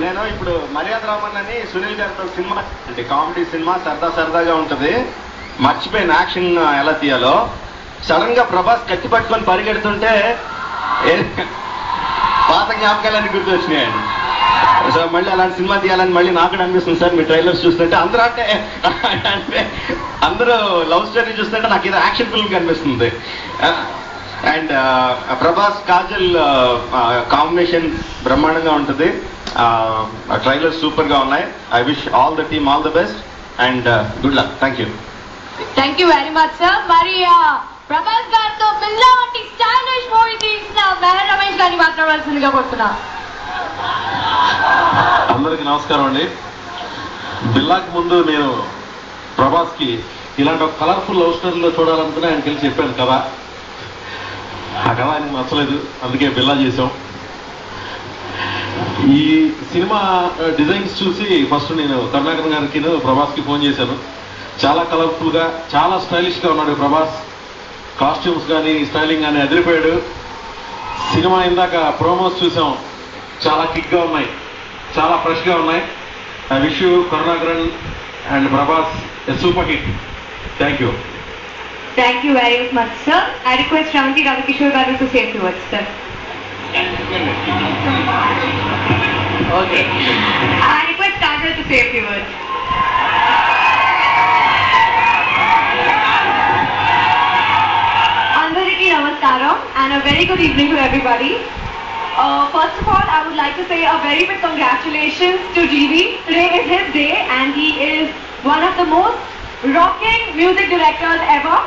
నేను ఇప్పుడు మర్యాద రామన్ అని సునీల్ గారితో సినిమా అంటే కామెడీ సినిమా సరదాగా ఉంటది. మర్చిపోయిన యాక్షన్ ఎలా తీయాలో. సడన్ గా ప్రభాస్ కత్తి పట్టుకొని పరిగెడుతుంటే పాత జ్ఞాపకాలన్నీ గుర్తు వచ్చినాయండి. సో మళ్ళీ అలాంటి సినిమా తీయాలని మళ్ళీ నాకు కూడా అనిపిస్తుంది సార్. మీ ట్రైలర్స్ చూస్తుంటే అందరూ అంటే అందరూ లవ్ స్టోరీ చూస్తుంటే నాకు ఏదో యాక్షన్ ఫిల్మ్ కనిపిస్తుంది. అండ్ ప్రభాస్ కాజల్ కాంబినేషన్ బ్రహ్మాండంగా ఉంటుంది. ట్రైలర్స్ సూపర్ గా ఉన్నాయి. I wish all the team all the best and good luck. Thank you. Thank you very much sir. మరి ప్రభాస్ గారితో పిల్ల వంటి స్టైలిష్ మూవీ తీసిన మెహర్ రమేష్ గారిని మాట్లాడవలసిందిగా కోరుతున్నా. అందరికి నమస్కారం అండి. బిల్లాకి ముందు నేను ప్రభాస్ కి ఇలాంటి ఒక కలర్ఫుల్ లవ్ స్టోరీలో చూడాలనుకుని ఆయన కలిసి చెప్పాను కదా. ఆ కథ ఆయనకు నచ్చలేదు, అందుకే బిల్లా చేసాం. ఈ సినిమా డిజైన్స్ చూసి ఫస్ట్ నేను కరుణాకర్ గారికి ప్రభాస్ కి ఫోన్ చేశాను. చాలా కలర్ఫుల్ గా చాలా స్టైలిష్ గా ఉన్నాడు ప్రభాస్. కాస్ట్యూమ్స్ కానీ స్టైలింగ్ కానీ అదిరిపోయాడు. సినిమా ఇందాక ప్రోమోస్ చూసాం, చాలా కిక్ గా ఉన్నాయి, చాలా ఫ్రెష్ గా ఉన్నాయి. I wish you Karunakaran and Prabhas a super hit. Thank you. Thank you very much, sir. I request Shravanti Ravakishore Garu to say a few words, sir. Okay. I request Kajal to say a few words. Andariki namaskaram and a very good evening to everybody. First of all, I would like to say a very big congratulations to GB. Today is his day and he is one of the most rocking music directors ever.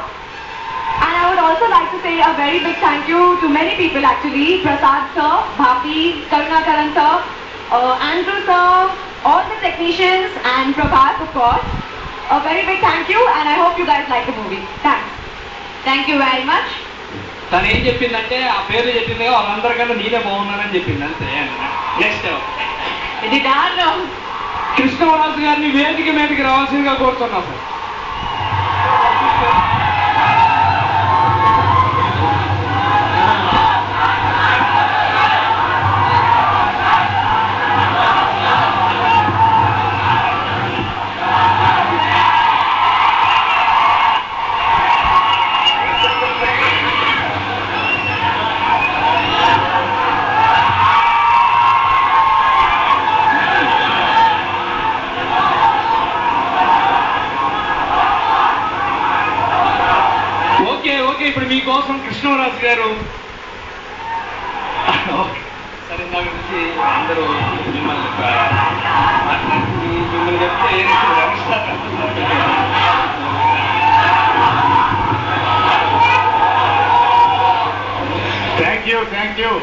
And I would also like to say a very big thank you to many people actually. Prasad sir, Bhapi, Karunakaran sir, Andrew sir, all the technicians and Prabhat of course. A very big thank you and I hope you guys like the movie. Thanks. Thank you very much. తను ఏం చెప్పిందంటే ఆ పేర్లు చెప్పింది వాళ్ళందరికన్నా నేనే బాగున్నానని చెప్పింది అంతే. Next ఇది దారుణం. కృష్ణరాజు గారిని వేదిక మీదకి రావాల్సిందిగా కోరుతున్నా సార్. ఇప్పుడు మీకోసం కృష్ణరాజు గారు సరే నా గురించి అందరూ మిమ్మల్ని చెప్తే థ్యాంక్ యూ.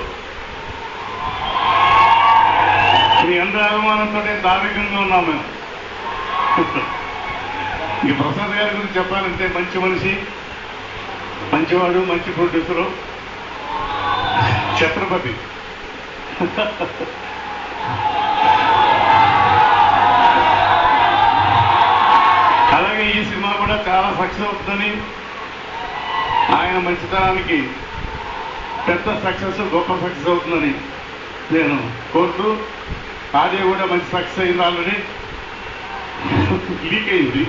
మీ అందరి అభిమానంతో దారికంగా ఉన్నాం మేము. ఈ ప్రసాద్ గారి గురించి చెప్పాలంటే మంచి మనిషి, మంచివాడు, మంచి ప్రొడ్యూసరు, ఛత్రపతి. అలాగే ఈ సినిమా కూడా చాలా సక్సెస్ అవుతుందని, ఆయన మంచితనానికి పెద్ద సక్సెస్, గొప్ప సక్సెస్ అవుతుందని నేను కోరుతూ, ఆడియో కూడా మంచి సక్సెస్ అయింది. ఆల్రెడీ లీక్ అయింది,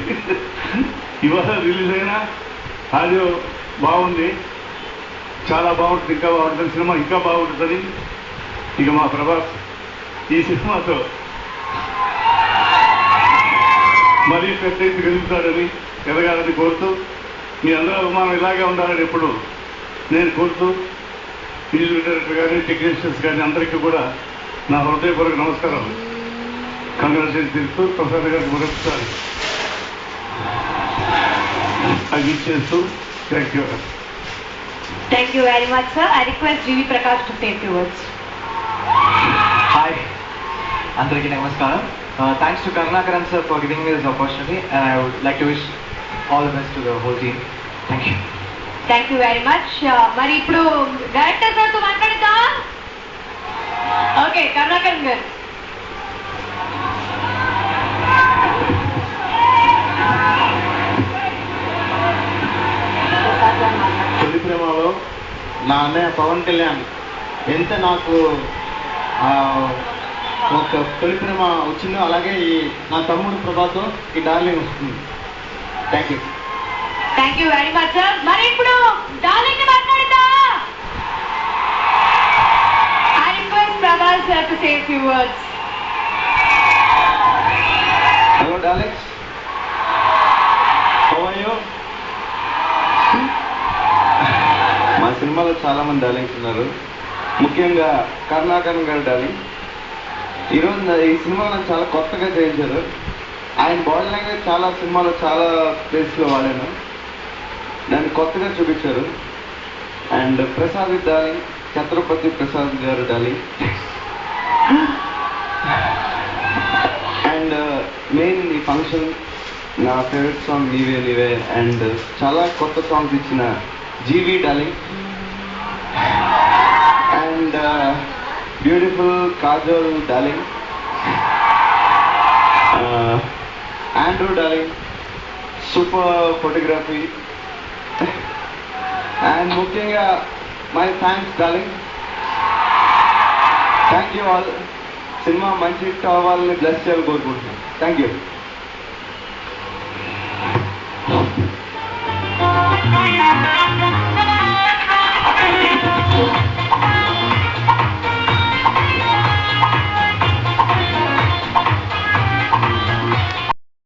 ఇవాళ రిలీజ్ అయినా ఆడియో బాగుంది, చాలా బాగుంటుంది, ఇంకా బాగుంటుంది, సినిమా ఇంకా బాగుంటుందని. ఇక మా ప్రభాస్ ఈ సినిమాతో మరీ పెద్ద ఎత్తు ఎదుగుతాడని, ఎదగాలని కోరుతూ, మీ అందరూ అభిమానం ఇలాగే ఉండాలని ఎప్పుడు నేను కోరుతూ, మ్యూజిక్ డైరెక్టర్ కానీ టెక్నీషియన్స్ కానీ అందరికీ కూడా నా హృదయపూర్వక నమస్కారాలు, కంగ్రాచులేషన్ తెలుస్తూ ప్రసాద్ గారికి మరొకసారి అది ఇచ్చేస్తూ thank you. Thank you very much, sir. I request GV Prakash to say a few words. Hi, అందరికీ నమస్కారం. Thanks to Karunakaran sir for giving me this opportunity and I would like to wish all the best to the whole team. Thank you. Thank you very much. మరి ఇప్పుడు director గారితో మాట్లాడతా. Okay, Karunakaran గారు. తొలి ప్రేమలో నా అన్నయ్య పవన్ కళ్యాణ్ ఎంత నాకు ఒక నాకు తొలి ప్రేమ వచ్చిందో అలాగే ఈ నా తమ్ముడు ప్రభాతో ఈ డార్లింగ్ వస్తుంది. Thank you. Thank you very much sir. మరి ఇప్పుడు డార్లింగ్ మాట్లాడతా. I request Prabhas sir to say a few words. Hello darlings, how are you? మా సినిమాలో చాలా మంది డార్లింగ్స్ ఉన్నారు, ముఖ్యంగా కరుణాకరన్ గారు డార్లింగ్. ఈరోజు ఈ సినిమా నాకు చాలా కొత్తగా చేయించారు. ఆయన బాడీ లాంగ్వేజ్ చాలా సినిమాలో చాలా ప్లేస్లో వాడాను, దాన్ని కొత్తగా చూపించారు. అండ్ ప్రసాద్ డార్లింగ్, ఛత్రపతి ప్రసాద్ గారు డార్లింగ్. అండ్ మెయిన్ ఈ ఫంక్షన్ నా favourite song Neeve Neeve and చాలా కొత్త సాంగ్స్ ఇచ్చిన G V darling. And beautiful Kajal darling, Andrew darling, super photography. And ముఖ్యంగా my thanks darling. Thank you all. Cinema మంచి హిట్ అవ్వాలని బ్లెస్ చేయాలని కోరుకుంటున్నాను. Thank you. Thank you.